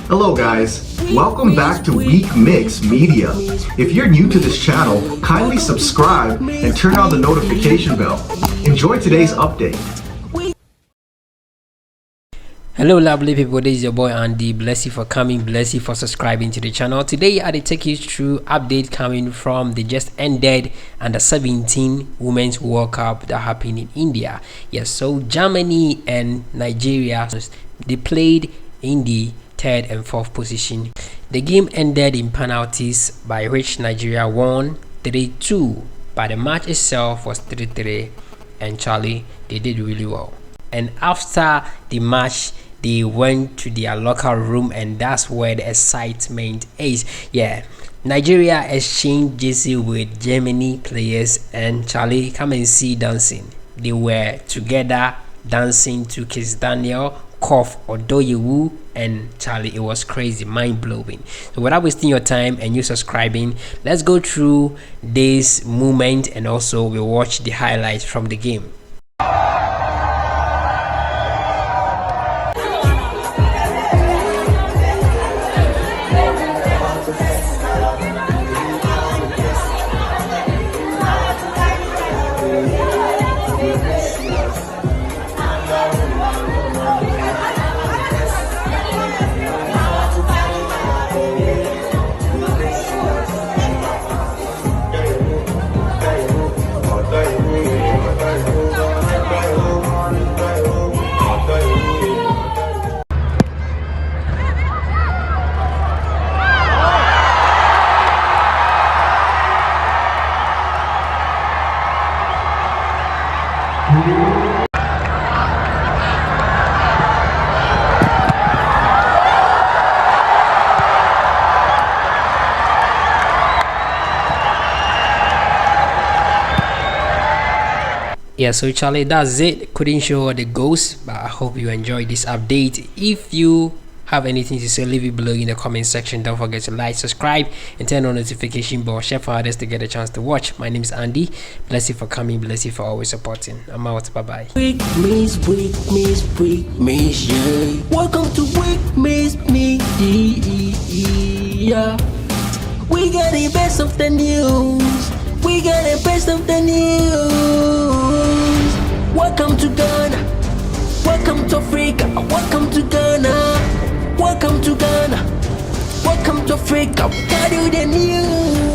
Hello guys, welcome back to Week Mix Media. If you're new to this channel, kindly subscribe and turn on the notification bell. Enjoy today's update. Hello lovely people, this is your boy Andy. Bless you for coming, bless you for subscribing to the channel. Today I will take you through update coming from the just ended U17 Women's World Cup that happened in India. Yes, so Germany and Nigeria, they played in the third and fourth position. The game ended in penalties, by which Nigeria won 3-2, but the match itself was 3-3, and Charlie, they did really well. And after the match, they went to their locker room, and that's where the excitement is. Yeah, Nigeria exchanged jersey with Germany players, and Charlie, come and see dancing. They were together dancing to Kizz Daniel, Kof Odoyewu, and Charlie, it was crazy, mind-blowing. So without wasting your time and you subscribing, let's go through this moment, and also we'll watch the highlights from the game. Yeah, so Charlie, that's it. Couldn't show all the goals, but I hope you enjoyed this update. If you have anything to say, leave it below in the comment section. Don't forget to like, subscribe, and turn on notification bell. Share for others to get a chance to watch. My name is Andy. Bless you for coming, bless you for always supporting. I'm out. Bye bye. Week Miss, yeah. Welcome to Week Miss Media. We got the best of the news. We got the best of the news. Welcome to Ghana. Welcome to Africa. Welcome to Ghana. Welcome to Ghana. Welcome to Africa. We got you the news.